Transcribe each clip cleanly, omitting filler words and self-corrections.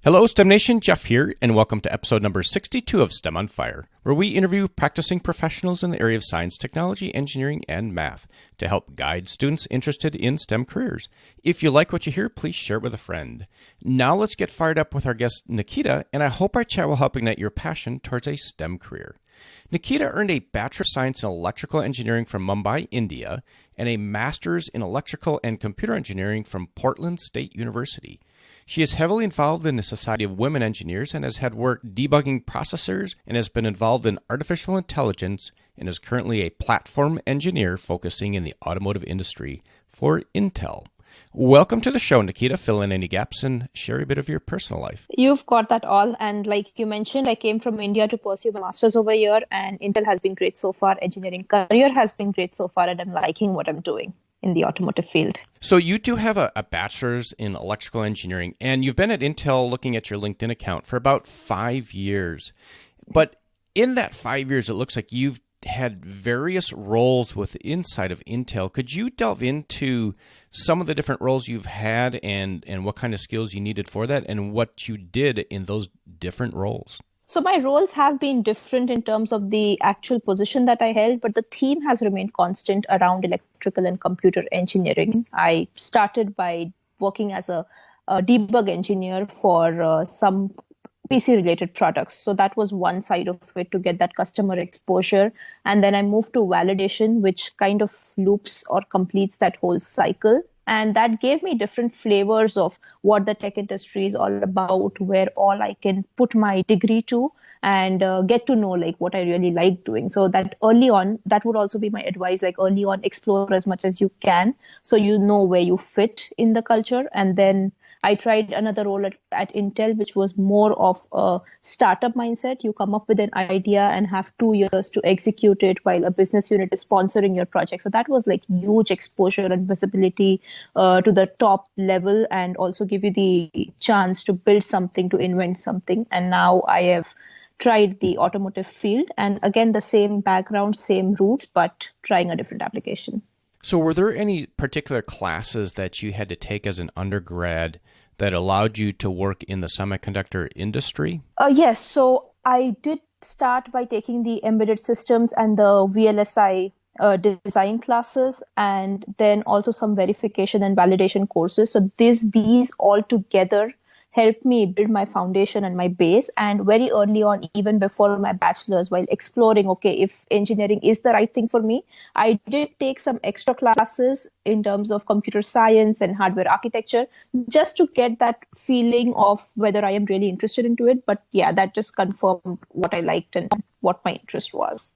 Hello, STEM Nation. Jeff here, and welcome to episode number 62 of STEM on Fire, where we interview practicing professionals in the area of science, technology, engineering, and math to help guide students interested in STEM careers. If you like what you hear, please share it with a friend. Now let's get fired up with our guest, Nikita, and I hope our chat will help ignite your passion towards a STEM career. Nikita earned a Bachelor of Science in Electrical Engineering from Mumbai, India, and a Master's in Electrical and Computer Engineering from Portland State University. She is heavily involved in the Society of Women Engineers and has had work debugging processors and has been involved in artificial intelligence and is currently a platform engineer focusing in the automotive industry for Intel. Welcome to the show, Nikita. Fill in any gaps and share a bit of your personal life. You've got that all. And like you mentioned, I came from India to pursue my master's over here, and Intel has been great so far. Engineering career has been great so far, and I'm liking what I'm doing in the automotive field. So you do have a bachelor's in electrical engineering, and you've been at Intel, looking at your LinkedIn account, for about 5 years. But in that 5 years, it looks like you've had various roles inside of Intel. Could you delve into some of the different roles you've had and what kind of skills you needed for that and what you did in those different roles? So my roles have been different in terms of the actual position that I held, but the theme has remained constant around electrical and computer engineering. I started by working as a debug engineer for some PC-related products. So that was one side of it, to get that customer exposure. And then I moved to validation, which kind of loops or completes that whole cycle. And that gave me different flavors of what the tech industry is all about, where all I can put my degree to and get to know like what I really like doing. So that early on, that would also be my advice, like early on, explore as much as you can so you know where you fit in the culture. And then I tried another role at Intel, which was more of a startup mindset. You come up with an idea and have 2 years to execute it while a business unit is sponsoring your project. So that was like huge exposure and visibility to the top level, and also give you the chance to build something, to invent something. And now I have tried the automotive field, and again, the same background, same roots, but trying a different application. So were there any particular classes that you had to take as an undergrad that allowed you to work in the semiconductor industry? Yes. So I did start by taking the embedded systems and the VLSI design classes, and then also some verification and validation courses. So these all together helped me build my foundation and my base. And very early on, even before my bachelor's, while exploring, okay, if engineering is the right thing for me, I did take some extra classes in terms of computer science and hardware architecture, just to get that feeling of whether I am really interested into it. But yeah, that just confirmed what I liked and what my interest was.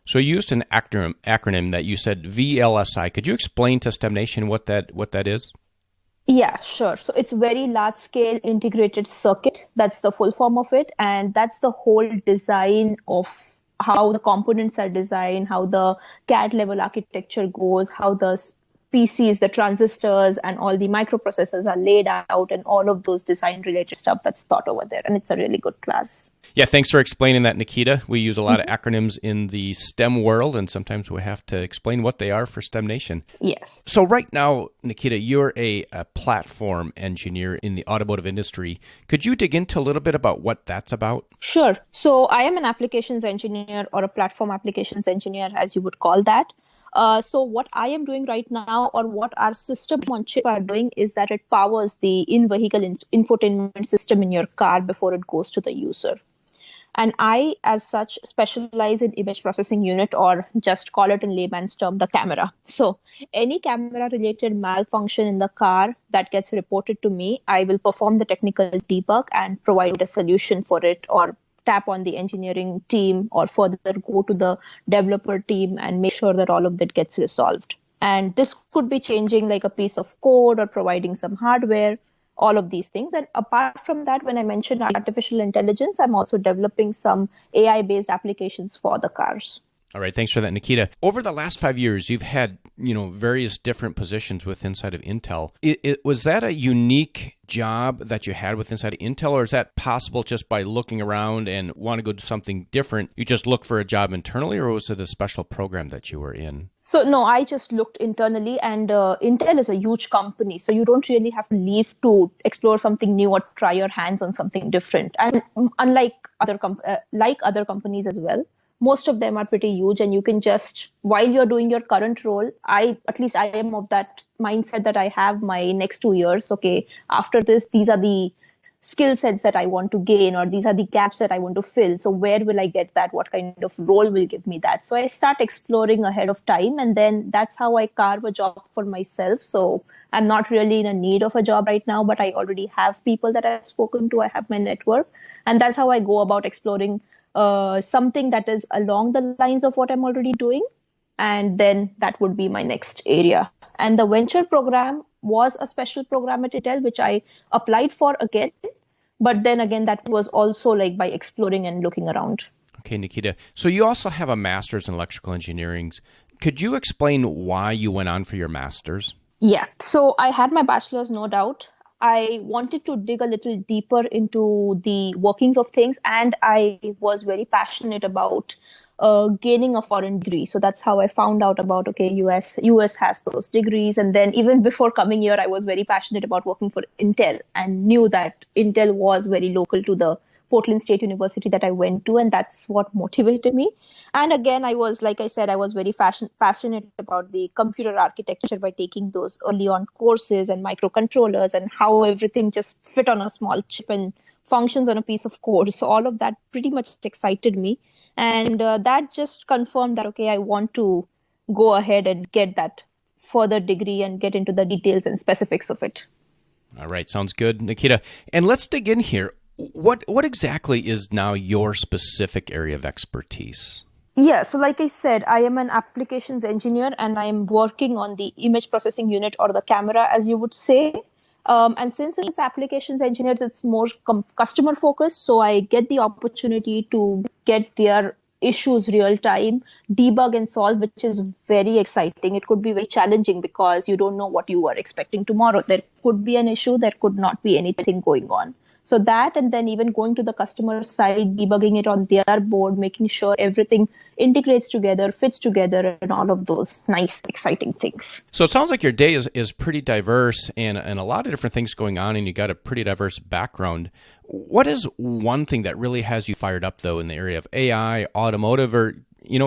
So you used an acronym that you said VLSI. Could you explain to STEM Nation what that is? Yeah, sure. So it's very large scale integrated circuit. That's the full form of it. And that's the whole design of how the components are designed, how the CAD level architecture goes, how the PCs, the transistors, and all the microprocessors are laid out, and all of those design related stuff that's taught over there. And it's a really good class. Yeah, thanks for explaining that, Nikita. We use a lot of acronyms in the STEM world, and sometimes we have to explain what they are for STEM Nation. Yes. So right now, Nikita, you're a platform engineer in the automotive industry. Could you dig into a little bit about what that's about? Sure. So I am an applications engineer, or a platform applications engineer, as you would call that. So what I am doing right now, or what our system on chip are doing, is that it powers the in-vehicle infotainment system in your car before it goes to the user. And I, as such, specialize in image processing unit, or just call it in layman's term, the camera. So any camera-related malfunction in the car that gets reported to me, I will perform the technical debug and provide a solution for it, or tap on the engineering team, or further go to the developer team and make sure that all of that gets resolved. And this could be changing like a piece of code or providing some hardware, all of these things. And apart from that, when I mentioned artificial intelligence, I'm also developing some AI-based applications for the cars. All right. Thanks for that, Nikita. Over the last 5 years, you've had, various different positions with inside of Intel. Was that a unique job that you had with inside of Intel, or is that possible just by looking around and want to go do something different? You just look for a job internally, or was it a special program that you were in? So no, I just looked internally, and Intel is a huge company, so you don't really have to leave to explore something new or try your hands on something different. And unlike like other companies as well, most of them are pretty huge, and you can just, while you're doing your current role, at least I am of that mindset that I have my next 2 years. Okay, after this, these are the skill sets that I want to gain, or these are the gaps that I want to fill. So where will I get that? What kind of role will give me that? So I start exploring ahead of time, and then that's how I carve a job for myself. So I'm not really in a need of a job right now, but I already have people that I've spoken to. I have my network, and that's how I go about exploring something that is along the lines of what I'm already doing. And then that would be my next area. And the venture program was a special program at Intel, which I applied for again. But then again, that was also like by exploring and looking around. Okay, Nikita. So you also have a master's in electrical engineering. Could you explain why you went on for your master's? Yeah. So I had my bachelor's, no doubt. I wanted to dig a little deeper into the workings of things, and I was very passionate about gaining a foreign degree. So that's how I found out about, okay, US has those degrees. And then even before coming here, I was very passionate about working for Intel and knew that Intel was very local to the Portland State University that I went to, and that's what motivated me. And again, I was, like I said, I was very passionate about the computer architecture by taking those early on courses and microcontrollers and how everything just fit on a small chip and functions on a piece of code. So all of that pretty much excited me. And that just confirmed that, okay, I want to go ahead and get that further degree and get into the details and specifics of it. All right. Sounds good, Nikita. And let's dig in here. What exactly is now your specific area of expertise? Yeah, so like I said, I am an applications engineer, and I am working on the image processing unit, or the camera, as you would say. And since it's applications engineers, it's more customer focused. So I get the opportunity to get their issues real time, debug and solve, which is very exciting. It could be very challenging because you don't know what you are expecting tomorrow. There could be an issue, there could not be anything going on. So that, and then even going to the customer side, debugging it on their board, making sure everything integrates together, fits together, and all of those nice, exciting things. So it sounds like your day is pretty diverse and a lot of different things going on, and you got a pretty diverse background. What is one thing that really has you fired up, though, in the area of AI, automotive, or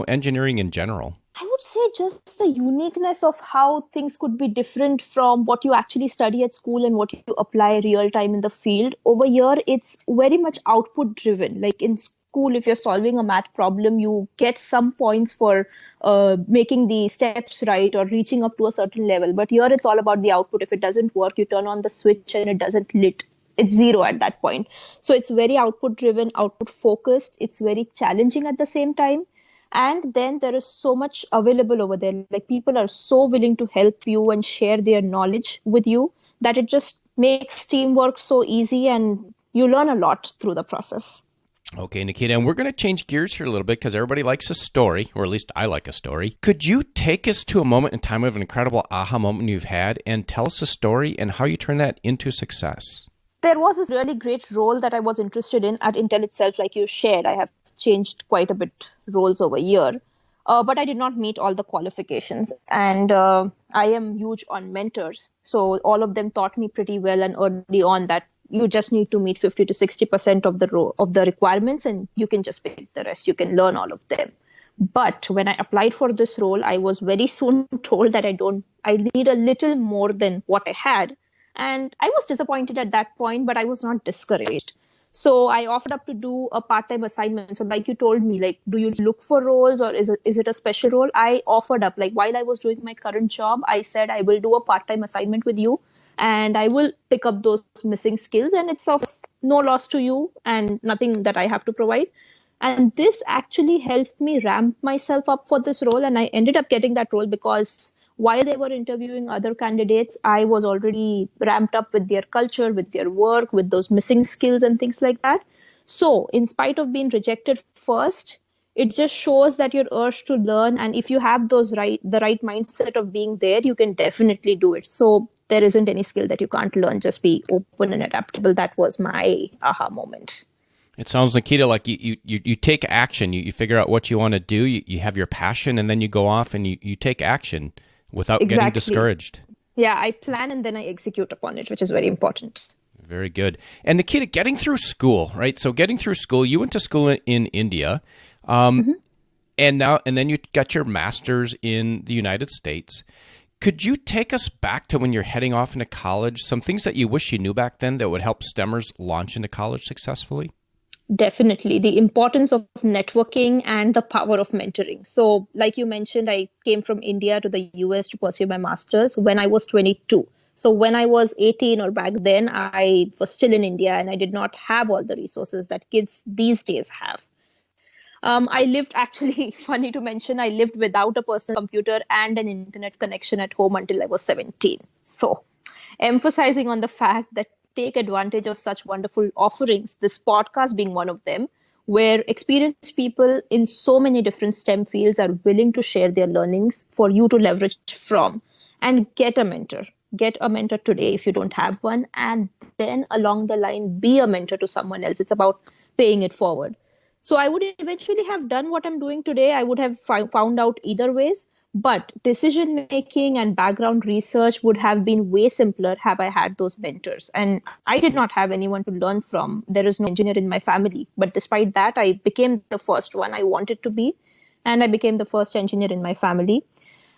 engineering in general? I would say just the uniqueness of how things could be different from what you actually study at school and what you apply real time in the field. Over here, it's very much output driven. Like in school, if you're solving a math problem, you get some points for making the steps right or reaching up to a certain level. But here, it's all about the output. If it doesn't work, you turn on the switch and it doesn't lit. It's zero at that point. So it's very output driven, output focused. It's very challenging at the same time. And then there is so much available over there. Like people are so willing to help you and share their knowledge with you that it just makes teamwork so easy, and you learn a lot through the process. Okay, Nikita, and we're going to change gears here a little bit because everybody likes a story, or at least I like a story. Could you take us to a moment in time of an incredible aha moment you've had and tell us a story and how you turn that into success? There was this really great role that I was interested in at Intel itself, like you shared. I have changed quite a bit roles over here, but I did not meet all the qualifications, and I am huge on mentors. So all of them taught me pretty well and early on that you just need to meet 50 to 60% of the requirements, and you can just pick the rest. You can learn all of them. But when I applied for this role, I was very soon told that I need a little more than what I had. And I was disappointed at that point, but I was not discouraged. So I offered up to do a part-time assignment. So like you told me, like, do you look for roles or is it a special role? I offered up, like while I was doing my current job, I said I will do a part-time assignment with you and I will pick up those missing skills, and it's of no loss to you and nothing that I have to provide. And this actually helped me ramp myself up for this role. And I ended up getting that role because while they were interviewing other candidates, I was already ramped up with their culture, with their work, with those missing skills and things like that. So in spite of being rejected first, It just shows that your urge to learn, and if you have the right mindset of being there, you can definitely do it. So there isn't any skill that you can't learn. Just be open and adaptable. That was my aha moment. It sounds, Nikita, like you take action. You figure out what you want to do. You have your passion, and then you go off and you take action without getting discouraged. Yeah, I plan and then I execute upon it, which is very important. Very good. And Nikita, getting through school, right? So getting through school, you went to school in India, and then you got your master's in the United States. Could you take us back to when you're heading off into college? Some things that you wish you knew back then that would help STEMers launch into college successfully? Definitely. The importance of networking and the power of mentoring. So, like you mentioned, I came from India to the US to pursue my master's when I was 22. So when I was 18 or back then, I was still in India and I did not have all the resources that kids these days have. I lived, actually, funny to mention, I lived without a personal computer and an internet connection at home until I was 17. So emphasizing on the fact that take advantage of such wonderful offerings, this podcast being one of them, where experienced people in so many different STEM fields are willing to share their learnings for you to leverage from, and get a mentor. Get a mentor today if you don't have one, and then along the line, be a mentor to someone else. It's about paying it forward. So I would eventually have done what I'm doing today. I would have found out either ways, but decision making and background research would have been way simpler have I had those mentors. And I did not have anyone to learn from. There is no engineer in my family. But despite that, I became the first one I wanted to be. And I became the first engineer in my family.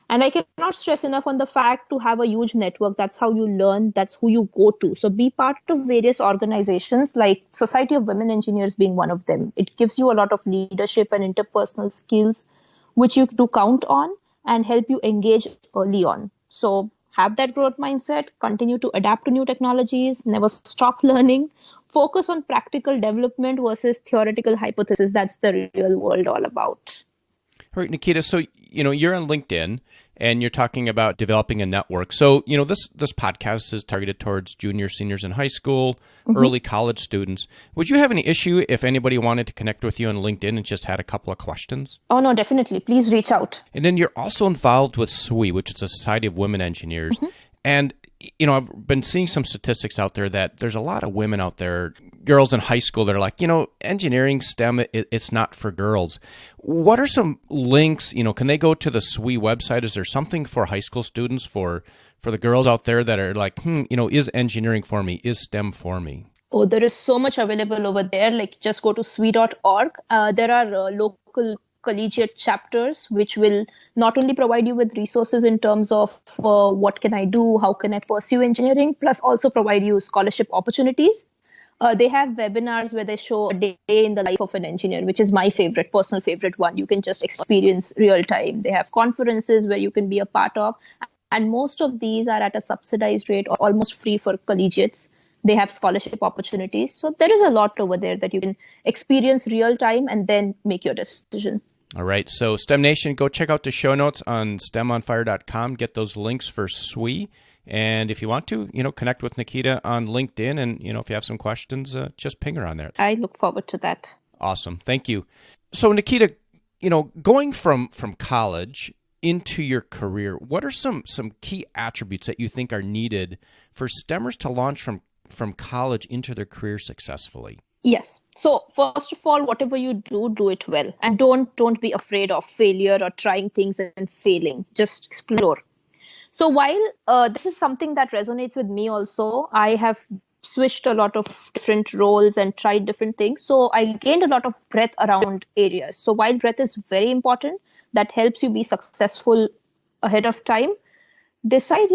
And I cannot stress enough on the fact to have a huge network. That's how you learn. That's who you go to. So be part of various organizations like Society of Women Engineers being one of them. It gives you a lot of leadership and interpersonal skills, which you do count on and help you engage early on. So have that growth mindset, continue to adapt to new technologies, never stop learning, focus on practical development versus theoretical hypothesis. That's the real world all about. All right, Nikita, so, you're on LinkedIn and you're talking about developing a network. So, this podcast is targeted towards juniors, seniors in high school, early college students. Would you have any issue if anybody wanted to connect with you on LinkedIn and just had a couple of questions? Oh, no, definitely. Please reach out. And then you're also involved with SWE, which is a Society of Women Engineers. And I've been seeing some statistics out there that there's a lot of women out there, girls in high school, that are like, engineering, STEM, it's not for girls. What are some links? Can they go to the SWE website? Is there something for high school students, for the girls out there that are like, is engineering for me? Is STEM for me? Oh, there is so much available over there. Like, just go to swe.org. There are local collegiate chapters, which will not only provide you with resources in terms of what can I do, how can I pursue engineering, plus also provide you scholarship opportunities. They have webinars where they show a day in the life of an engineer, which is my personal favorite one. You can just experience real time. They have conferences where you can be a part of. And most of these are at a subsidized rate or almost free for collegiates. They have scholarship opportunities. So there is a lot over there that you can experience real time and then make your decision. All right. So STEM Nation, go check out the show notes on stemonfire.com. Get those links for SWE. And if you want to, connect with Nikita on LinkedIn. And, if you have some questions, just ping her on there. I look forward to that. Awesome. Thank you. So, Nikita, going from college into your career, what are some key attributes that you think are needed for STEMers to launch from college into their career successfully? Yes. So first of all, whatever you do it well, and don't be afraid of failure or trying things and failing. Just explore. So while this is something that resonates with me also, I have switched a lot of different roles and tried different things. So I gained a lot of breadth around areas. So while breadth is very important, that helps you be successful ahead of time. Decide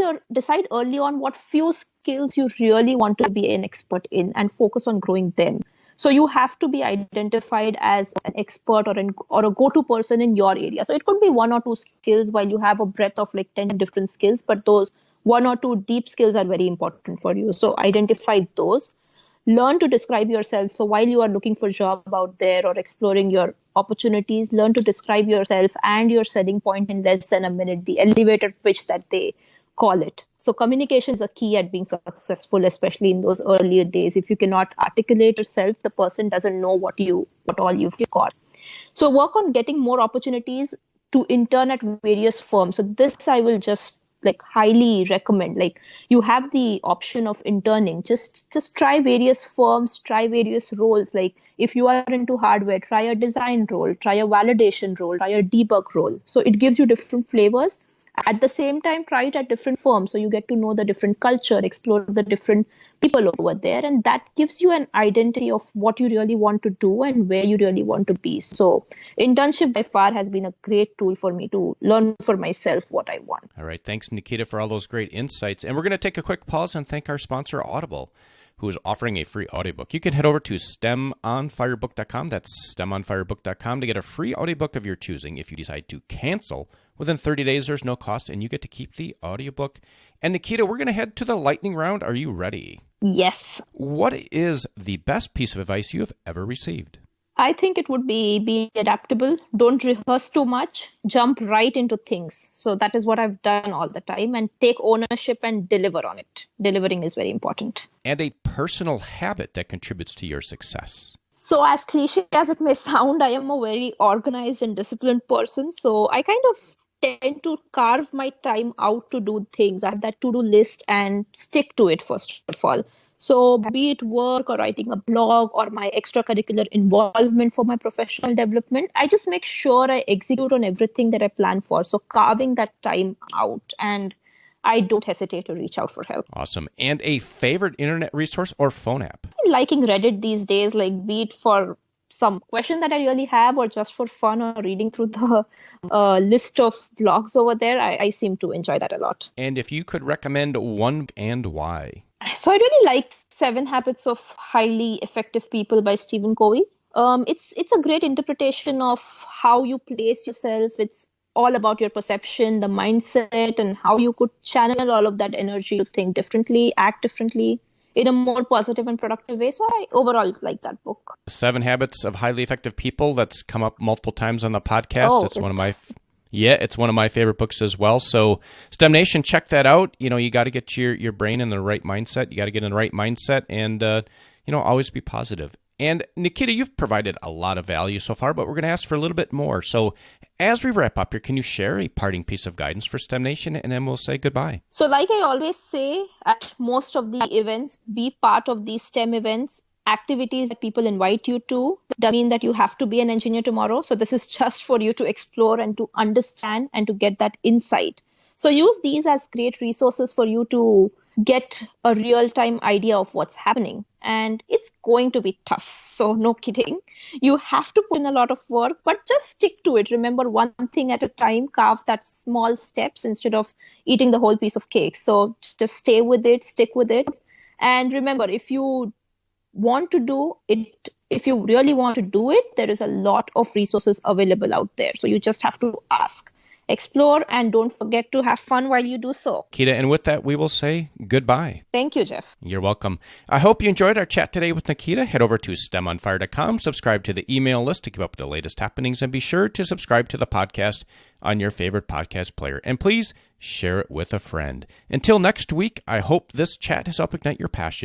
early on what few skills you really want to be an expert in and focus on growing them. So you have to be identified as an expert or a go-to person in your area. So it could be one or two skills while you have a breadth of like 10 different skills, but those one or two deep skills are very important for you. So identify those. Learn to describe yourself. So while you are looking for a job out there or exploring your opportunities, learn to describe yourself and your selling point in less than a minute, the elevator pitch that they call it. So communication is a key at being successful, especially in those earlier days. If you cannot articulate yourself, the person doesn't know what all you've got. So work on getting more opportunities to intern at various firms. So this I will just highly recommend. Like, you have the option of interning. Just try various firms, try various roles. Like, if you are into hardware, try a design role, try a validation role, try a debug role. So it gives you different flavors. At the same time, try it at different firms so you get to know the different culture, explore the different people over there, and that gives you an identity of what you really want to do and where you really want to be. So internship by far has been a great tool for me to learn for myself what I want. All right. Thanks, Nikita, for all those great insights. And we're going to take a quick pause and thank our sponsor, Audible, who is offering a free audiobook. You can head over to STEMonFirebook.com. That's STEMonFirebook.com to get a free audiobook of your choosing. If you decide to cancel within 30 days, there's no cost, and you get to keep the audiobook. And Nikita, we're going to head to the lightning round. Are you ready? Yes. What is the best piece of advice you have ever received? I think it would be adaptable. Don't rehearse too much. Jump right into things. So that is what I've done all the time, and take ownership and deliver on it. Delivering is very important. And a personal habit that contributes to your success. So as cliche as it may sound, I am a very organized and disciplined person. So I kind of tend to carve my time out to do things. I have that to-do list and stick to it first of all. So be it work or writing a blog or my extracurricular involvement for my professional development, I just make sure I execute on everything that I plan for. So carving that time out, and I don't hesitate to reach out for help. Awesome. And a favorite internet resource or phone app? Liking Reddit these days, like be it for some question that I really have or just for fun or reading through the list of blogs over there, I seem to enjoy that a lot. And if you could recommend one and why? So I really liked 7 Habits of Highly Effective People by Stephen Covey. It's a great interpretation of how you place yourself. It's all about your perception, the mindset, and how you could channel all of that energy to think differently, act differently in a more positive and productive way. So I overall like that book. 7 Habits of Highly Effective People. That's come up multiple times on the podcast. Oh, it's one of my it's one of my favorite books as well. So STEM Nation, check that out. You got to get your brain in the right mindset. You got to get in the right mindset and always be positive. And Nikita, you've provided a lot of value so far, but we're going to ask for a little bit more. So as we wrap up here, can you share a parting piece of guidance for STEM Nation, and then we'll say goodbye? So like I always say at most of the events, be part of these STEM events, activities that people invite you to. Doesn't mean that you have to be an engineer tomorrow. So this is just for you to explore and to understand and to get that insight. So use these as great resources for you to get a real-time idea of what's happening. And it's going to be tough. So no kidding. You have to put in a lot of work, but just stick to it. Remember, one thing at a time, carve that small steps instead of eating the whole piece of cake. So just stay with it, stick with it. And remember, if you want to do it, if you really want to do it, there is a lot of resources available out there. So you just have to ask, explore, and don't forget to have fun while you do so. Nikita, and with that, we will say goodbye. Thank you, Jeff. You're welcome. I hope you enjoyed our chat today with Nikita. Head over to STEMonFire.com, subscribe to the email list to keep up with the latest happenings, and be sure to subscribe to the podcast on your favorite podcast player. And please share it with a friend. Until next week, I hope this chat has helped ignite your passion